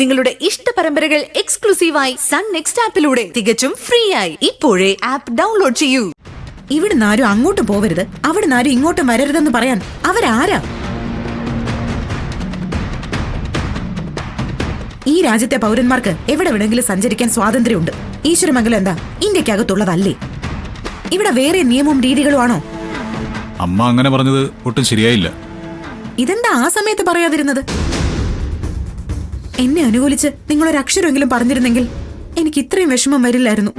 നിങ്ങളുടെ ഇഷ്ട പരമ്പരകൾ എക്സ്ക്ലൂസീവായി സൺ നെക്സ്റ്റ് ആപ്പിലൂടെ തികച്ചും ഫ്രീ ആയി ഇപ്പോഴേ ആപ്പ് ഡൗൺലോഡ് ചെയ്യൂ. ഇവിടുന്ന് ആരും അങ്ങോട്ടും പോവരുത്, അവിടുന്ന് ആരും ഇങ്ങോട്ടും വരരുതെന്ന് പറയാൻ അവരാരാ? ഈ രാജ്യത്തെ പൗരന്മാർക്ക് എവിടെ വേണമെങ്കിലും സഞ്ചരിക്കാൻ സ്വാതന്ത്ര്യമുണ്ട്. ഈശ്വരമംഗലം എന്താ ഇന്ത്യക്കകത്തുള്ളതല്ലേ? ഇവിടെ വേറെ നിയമവും രീതികളും ആണോ? അമ്മ അങ്ങനെ പറഞ്ഞത് ഒട്ടും ശരിയായില്ല. ഇതെന്താ ആ സമയത്ത് പറയാതിരുന്നത്? എന്നെ അനുകൂലിച്ച് നിങ്ങളൊരക്ഷരമെങ്കിലും പറഞ്ഞിരുന്നെങ്കിൽ എനിക്ക് ഇത്രയും വിഷമം വരില്ലായിരുന്നു.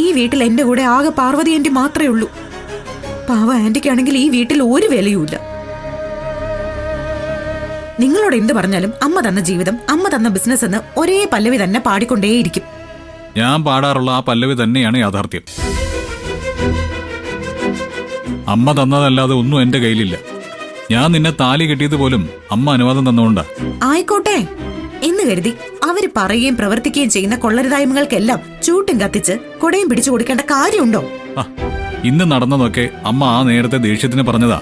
ഈ വീട്ടിൽ എന്റെ കൂടെ ആകെ പാർവതി ആന്റി മാത്രമേ ഉള്ളൂ. പാവ ആന്റിക്കാണെങ്കിൽ ഈ വീട്ടിൽ ഒരു വിലയുമില്ല. നിങ്ങളോട് എന്ത് പറഞ്ഞാലും അമ്മ തന്ന ജീവിതം, അമ്മ തന്ന ബിസിനസ് എന്ന് ഒരേ പല്ലവി തന്നെ പാടിക്കൊണ്ടേയിരിക്കും. ഞാൻ പാടാറുള്ള ആ പല്ലവി തന്നെയാണ് യാഥാർത്ഥ്യം. അമ്മ തന്നതല്ലാതെ ഒന്നും എന്റെ കയ്യിലില്ല. ഞാൻ നിന്നെ താലി കെട്ടിയത് പോലും അമ്മ അനുവാദം തന്നുകൊണ്ടാ. ആയിക്കോട്ടെ എന്ന് കരുതി അവര് പറയുകയും പ്രവർത്തിക്കുകയും ചെയ്യുന്ന കൊള്ളരുതായ്മകൾക്കെല്ലാം ചൂട്ടും കത്തിച്ച് കൊടയും പിടിച്ചു കൊടുക്കേണ്ട കാര്യമുണ്ടോ? ഇന്ന് നടന്നതൊക്കെ അമ്മ ആ നേരത്തെ ദേഷ്യത്തിന് പറഞ്ഞതാ.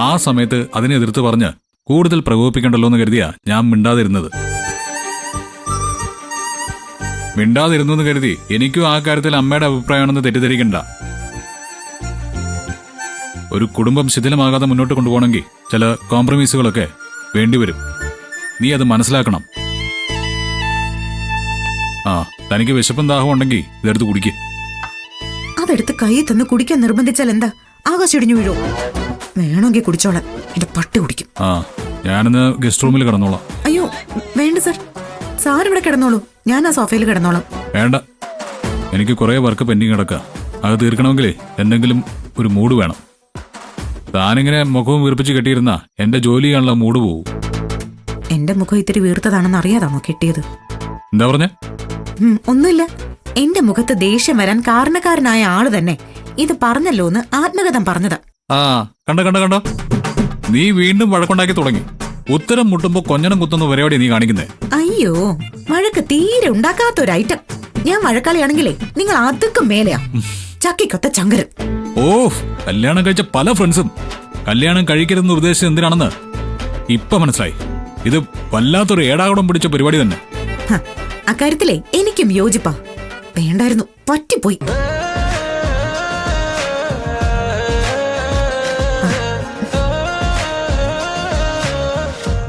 ആ സമയത്ത് അതിനെ എതിർത്ത് പറഞ്ഞ് കൂടുതൽ പ്രകോപിപ്പിക്കണ്ടല്ലോ എന്ന് കരുതിയാ ഞാൻ മിണ്ടാതിരുന്നത്. മിണ്ടാതിരുന്നു കരുതി എനിക്കും ആ കാര്യത്തിൽ അമ്മയുടെ അഭിപ്രായമാണെന്ന് തെറ്റിദ്ധരിക്കണ്ട. ഒരു കുടുംബം ശിഥിലമാകാതെ മുന്നോട്ട് കൊണ്ടുപോകണമെങ്കിൽ ചില കോംപ്രമൈസുകളൊക്കെ വേണ്ടിവരും. നീ അത് മനസ്സിലാക്കണം. തനിക്ക് വിശപ്പും ദാഹം ഉണ്ടെങ്കിൽ ഇതെടുത്ത് കുടിക്ക്. അതെടുത്ത് കൈ തന്ന് കുടിക്കാൻ നിർബന്ധിച്ചാൽ എന്താ? ആകാശിടിഞ്ഞു വീഴോ? വേണമെങ്കിൽ കുടിച്ചോളാം, എന്റെ പട്ടി കുടിക്കും. ഞാനിന്ന് ഗസ്റ്റ് റൂമിൽ കിടന്നോളാം. അയ്യോ വേണ്ട സാർ, സാർ ഇവിടെ കിടന്നോളൂ, ഞാൻ ആ സോഫയിൽ കിടന്നോളാം. വേണ്ട, എനിക്ക് കുറെ വർക്ക് പെൻഡിങ് കിടക്കുക. അത് തീർക്കണമെങ്കിലേ എന്തെങ്കിലും ഒരു മൂഡ് വേണം. താനിങ്ങനെ മുഖവും വീർപ്പിച്ച് കെട്ടിയിരുന്ന എന്റെ ജോലി ചെയ്യാനുള്ള മൂഡ് പോവും. എന്റെ മുഖം ഇത്തിരി വീർത്തതാണെന്ന് അറിയാതാണോ കെട്ടിയത്? എന്താ പറഞ്ഞേ? ഒന്നുമില്ല. എന്റെ മുഖത്ത് ദേഷ്യം വരാൻ കാരണക്കാരനായ ആള് തന്നെ ഇത് പറഞ്ഞല്ലോന്ന് ആത്മകഥം പറഞ്ഞതാ. കണ്ടോ നീ വീണ്ടും വഴക്കുണ്ടാക്കി തുടങ്ങി. ഉത്തരം മുട്ടുമ്പോ കൊഞ്ഞണം കുത്തുന്ന പരിപാടി നീ കാണിക്കുന്നേ. അയ്യോ, വഴക്ക് തീരെ ഉണ്ടാക്കാത്തൊരു ഐറ്റം. ഞാൻ വഴക്കാളിയാണെങ്കിലേ നിങ്ങൾ അതുക്കും മേലെയാ. ചക്കിക്കൊത്ത ചങ്കരൻ. കല്യാണം കഴിച്ച പല ഫ്രണ്ട്സും കല്യാണം കഴിക്കരുതെന്ന് ഉപദേശിച്ചത് എന്തിനാണെന്ന് ഇപ്പൊ മനസ്സിലായി. ഇത് വല്ലാത്തൊരു ഏടാകുടം പിടിച്ച പരിപാടി തന്നെ. അക്കാര്യത്തിലേ എനിക്കും യോജിപ്പാ. വേണ്ടായിരുന്നു, പറ്റിപ്പോയി.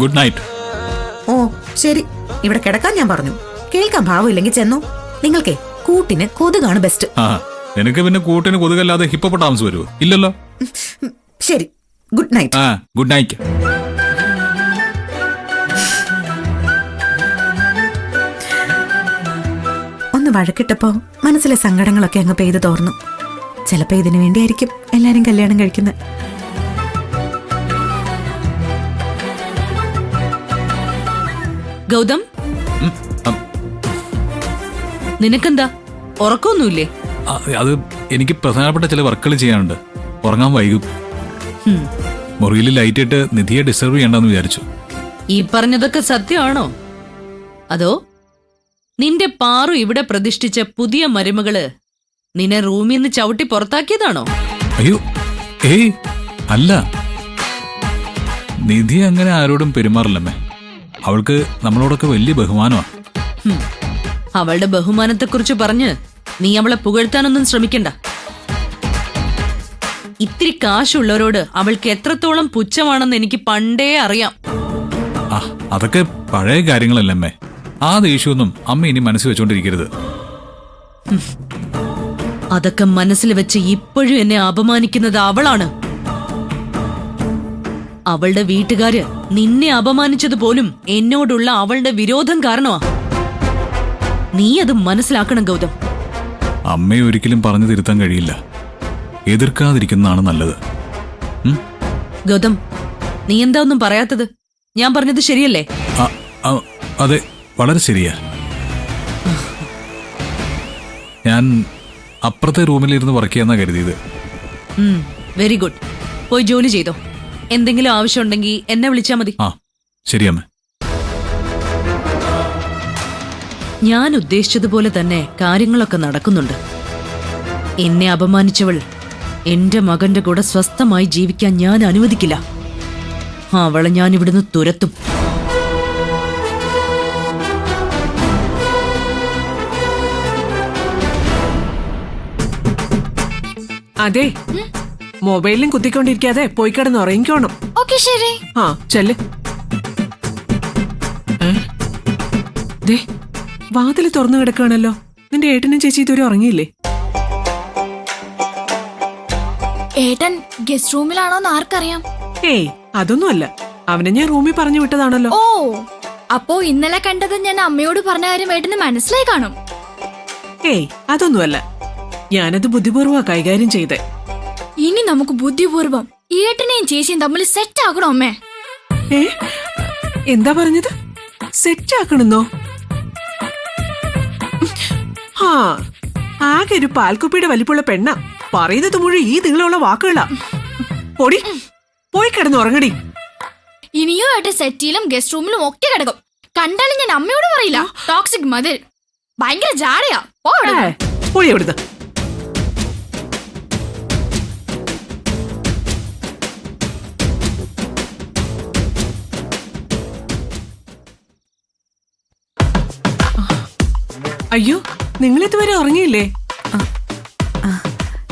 Good night. ഓ ശരി, ഇവിടെ കിടക്കാൻ ഞാൻ പറഞ്ഞു. കേൾക്കാൻ ഭാവമില്ലെങ്കിൽ ചെന്നോ. നിങ്ങൾക്കേ കൂട്ടിന് കൊതുകാണ് ബെസ്റ്റ്. നിനക്ക് പിന്നെ കൂട്ടിന് കൊതുകല്ലാതെ ഹിപ്പോപ്പൊട്ടാമസ് വരുമോ? ഇല്ലല്ലോ. ശരി, ഗുഡ് നൈറ്റ്. Good night. ഒന്ന് വഴക്കിട്ടപ്പോ മനസ്സിലെ സങ്കടങ്ങളൊക്കെ അങ്ങ് പെയ്തു തോർന്നു. ചിലപ്പോ ഇതിനു വേണ്ടിയായിരിക്കും എല്ലാരും കല്യാണം കഴിക്കുന്നത്. ഗൗതം, നിനക്കെന്താ ഉറക്കമൊന്നുമില്ലേ? അത് എനിക്ക് പ്രധാനപ്പെട്ട ചില വർക്കുകൾ ചെയ്യാനുണ്ട്. ഉറങ്ങാൻ വൈകും. മുറിയിൽ ലൈറ്റ് ഇട്ട് നിധിയെ ഡിസ്റ്റർബ് ചെയ്യണ്ടെന്ന് വിചാരിച്ചു. ഈ പറഞ്ഞതൊക്കെ സത്യമാണോ? അതോ നിന്റെ പാറു ഇവിടെ പ്രതിഷ്ഠിച്ച പുതിയ മരുമകള് നിന്നെ റൂമിൽ നിന്ന് ചവിട്ടി പുറത്താക്കിയതാണോ? അയ്യോ അല്ല, നിധി അങ്ങനെ ആരോടും പെരുമാറില്ലമ്മേ. അവൾക്ക് നമ്മളോടൊക്കെ വലിയ ബഹുമാനമാണ്. അവളുടെ ബഹുമാനത്തെക്കുറിച്ച് പറഞ്ഞ് നീ അവളെ പുകഴ്ത്താനൊന്നും ശ്രമിക്കണ്ട. ഇത്തിരി കാശുള്ളവരോട് അവൾക്ക് എത്രത്തോളം പുച്ഛമാണെന്ന് എനിക്ക് പണ്ടേ അറിയാം. അതൊക്കെ പഴയ കാര്യങ്ങളല്ലമ്മേ. ആ ദേഷ്യമൊന്നും അമ്മ ഇനി മനസ്സിൽ വെച്ചോണ്ടിരിക്കരുത്. അതൊക്കെ മനസ്സിൽ വെച്ച് ഇപ്പോഴും എന്നെ അപമാനിക്കുന്നത് അവളാണ്. അവളുടെ വീട്ടുകാര് നിന്നെ അപമാനിച്ചതുപോലും എന്നോടുള്ള അവളുടെ വിരോധം കാരണമാ. നീ അത് മനസ്സിലാക്കണം ഗൗതം. അമ്മയെ ഒരിക്കലും പറഞ്ഞു തിരുത്താൻ കഴിയില്ല. എതിർക്കാതിരിക്കുന്നതാണ് നല്ലത്. ഗൗതം, നീ എന്താ ഒന്നും പറയാത്തത്? ഞാൻ പറഞ്ഞത് ശരിയല്ലേ? അതെ, വളരെ ശരിയാ. ഞാൻ അപ്പുറത്തെ റൂമിലിരുന്ന് വർക്ക് ചെയ്യാന്നാ കരുതിയത്. Very good. പോയി ജോലി ചെയ്തോ. എന്തെങ്കിലും ആവശ്യമുണ്ടെങ്കിൽ എന്നെ വിളിച്ചാ മതി. ശരിയമ്മ. ഞാൻ ഉദ്ദേശിച്ചതുപോലെ തന്നെ കാര്യങ്ങളൊക്കെ നടക്കുന്നുണ്ട്. എന്നെ അപമാനിച്ചവൾ എന്റെ മകന്റെ കൂടെ സ്വസ്ഥമായി ജീവിക്കാൻ ഞാൻ അനുവദിക്കില്ല. അവളെ ഞാൻ ഇവിടുന്ന് തുരത്തും. അതെ, മൊബൈലിലും കുത്തിക്കൊണ്ടിരിക്കാതെ പോയി കിടന്ന് ഉറങ്ങിക്കോണം. ഓക്കെ ശരി. ആ ചെല്ല്. ദേ, വാതില് തുറന്നു കിടക്കുകയാണല്ലോ. നിന്റെ ഏട്ടനും ചേച്ചി ഇതുവരെ ഉറങ്ങിയില്ലേ? ഏട്ടൻ ഗസ്റ്റ് റൂമിലാണോന്ന് ആർക്കറിയാം? ഏയ് അതൊന്നുമല്ല, അവനെ ഞാൻ റൂമിൽ പറഞ്ഞു വിട്ടതാണല്ലോ. ഓ, അപ്പോ ഇന്നലെ കണ്ടത് ഞാൻ അമ്മയോട് പറഞ്ഞ കാര്യം ഏട്ടന് മനസ്സിലായി കാണും. ഏയ് അതൊന്നുമല്ല, ഞാനത് ബുദ്ധിപൂർവ്വ കൈകാര്യം ചെയ്തേ. ഇനി നമുക്ക് ബുദ്ധിപൂർവം ഏട്ടനെയും ചേച്ചിയും തമ്മിൽ സെറ്റ് ആക്കണോ അമ്മേ? ഏ എന്താ പറഞ്ഞത്? സെറ്റ് ആക്കണെന്നോ? ആ, ആകെ ഒരു പാൽക്കുപ്പിയുടെ വലിപ്പുള്ള പെണ്ണ പറയുന്നത് മുഴുവൻ ഈ നീളമുള്ള വാക്കുകളാ. ഓടി പോയി കിടന്ന് ഉറങ്ങടി. ഇനിയും ഏട്ടൻ സെറ്റിയിലും ഗസ്റ്റ് റൂമിലും ഒക്കെ കിടക്കും. കണ്ടാലും ഞാൻ അമ്മയോട് പറയില്ല. ടോക്സിക് മതിൽ ഭയങ്കര ജാടയാ. പോയി എവിടുന്ന്. അയ്യോ, നിങ്ങളിതുവരെ ഉറങ്ങിയില്ലേ?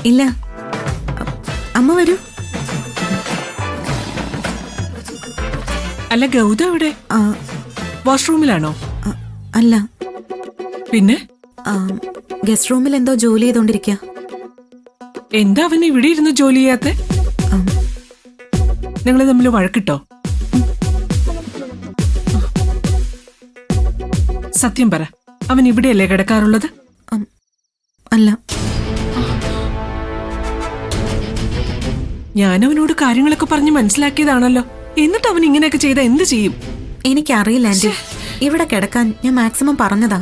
ഇല്ല. അമ്മ വരൂ. അല്ല, ഗൗത എവിടെ? വാഷ്റൂമിലാണോ? അല്ല, പിന്നെ ഗസ്റ്റ് റൂമിൽ എന്തോ ജോലി ചെയ്തോണ്ടിരിക്കുക. എന്താ അവൻ ഇവിടെ ഇരുന്ന് ജോലി ചെയ്യാത്ത? നിങ്ങൾ തമ്മിൽ വഴക്കിട്ടോ? സത്യം പറ, അവൻ ഇവിടെയല്ലേ കിടക്കാറുള്ളത്? അല്ല. ഞാൻ അവനോട് കാര്യങ്ങളൊക്കെ പറഞ്ഞ് മനസ്സിലാക്കിയതാണല്ലോ. എന്നിട്ട് അവൻ ഇങ്ങനെയൊക്കെ ചെയ്ത എന്ത് ചെയ്യും? എനിക്കറിയില്ല ആന്റി. ഇവിടെ കിടക്കാൻ ഞാൻ മാക്സിമം പറഞ്ഞതാ.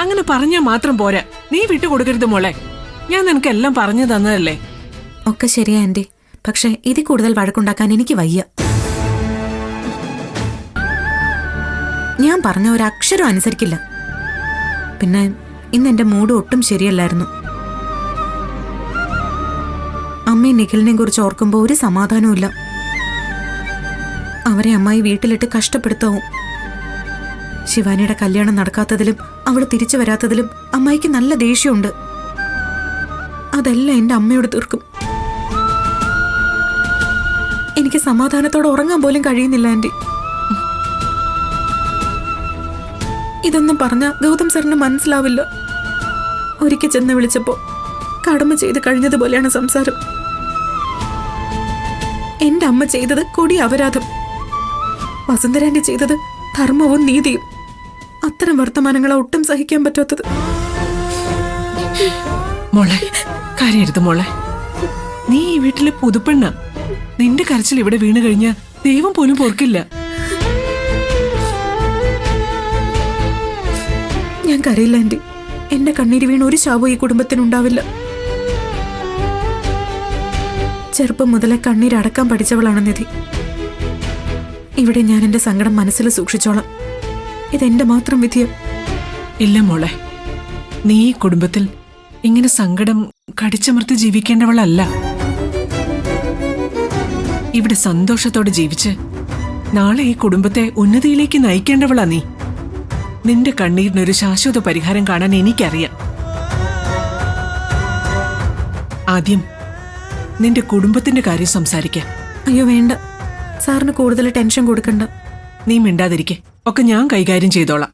അങ്ങനെ പറഞ്ഞാൽ മാത്രം പോരാ, നീ വിട്ടുകൊടുക്കരുത് മോളെ. ഞാൻ നിനക്ക് എല്ലാം പറഞ്ഞു തന്നതല്ലേ. ഒക്കെ ശരിയാ ആന്റി, പക്ഷെ ഇതിൽ കൂടുതൽ വഴക്കുണ്ടാക്കാൻ എനിക്ക് വയ്യ. ഞാൻ പറഞ്ഞ ഒരു അക്ഷരം അനുസരിക്കില്ല. പിന്നെ ഇന്ന് എന്റെ മൂഡ് ഒട്ടും ശരിയല്ലായിരുന്നു. അമ്മയും നിഖിലിനെയും കുറിച്ച് ഓർക്കുമ്പോൾ ഒരു സമാധാനവും ഇല്ല. അവരെ അമ്മായി വീട്ടിലിട്ട് കഷ്ടപ്പെടുത്താവും. ശിവാനിയുടെ കല്യാണം നടക്കാത്തതിലും അവൾ തിരിച്ചു വരാത്തതിലും അമ്മായിക്ക് നല്ല ദേഷ്യമുണ്ട്. അതെല്ലാം എന്റെ അമ്മയോട് തീർക്കും. എനിക്ക് സമാധാനത്തോടെ ഉറങ്ങാൻ പോലും കഴിയുന്നില്ല ആന്റി. ഇതൊന്നും പറഞ്ഞ ഗൗതം സാറിന് മനസ്സിലാവില്ല. ഒരിക്കൽ ചെന്ന് വിളിച്ചപ്പോ കടമ ചെയ്ത് കഴിഞ്ഞതുപോലെയാണ് സംസാരം. എന്റെ അമ്മ ചെയ്തത് കൊടിയ അപരാധം, വസുന്ധരാന്റി ചെയ്തത് ധർമ്മവും നീതിയും. അത്തരം വർത്തമാനങ്ങളെ ഒട്ടും സഹിക്കാൻ പറ്റാത്തത്. മോളെ കരയരുത് മോളെ. നീ ഈ വീട്ടിലെ പുതുപ്പെണ്ണ. നിന്റെ കരച്ചിൽ ഇവിടെ വീണ് കഴിഞ്ഞാൽ ദൈവം പോലും പൊറുക്കില്ല. ഞാൻ കരയില്ല ആന്റി. എന്റെ കണ്ണീര് വീണ് ഒരു ശാപവും ഈ കുടുംബത്തിനുണ്ടാവില്ല. ചെറുപ്പം മുതലേ കണ്ണീരടക്കാൻ പഠിച്ചവളാണ് നിധി. ഇവിടെ ഞാൻ എന്റെ സങ്കടം മനസ്സിൽ സൂക്ഷിച്ചോളാം. ഇതെന്റെ മാത്രം വിധിയാ. ഇല്ല മോളെ, നീ ഈ കുടുംബത്തിൽ ഇങ്ങനെ സങ്കടം കടിച്ചമർത്തി ജീവിക്കേണ്ടവളല്ല. ഇവിടെ സന്തോഷത്തോടെ ജീവിച്ച് നാളെ ഈ കുടുംബത്തെ ഉന്നതിയിലേക്ക് നയിക്കേണ്ടവളാ നീ. നിന്റെ കണ്ണീരിനൊരു ശാശ്വത പരിഹാരം കാണാൻ എനിക്കറിയാം. ആദ്യം നിന്റെ കുടുംബത്തിന്റെ കാര്യം സംസാരിക്കാം. അയ്യോ വേണ്ട, സാറിന് കൂടുതൽ ടെൻഷൻ കൊടുക്കണ്ട. നീ മിണ്ടാതിരിക്കെ, ഒക്കെ ഞാൻ കൈകാര്യം ചെയ്തോളാം.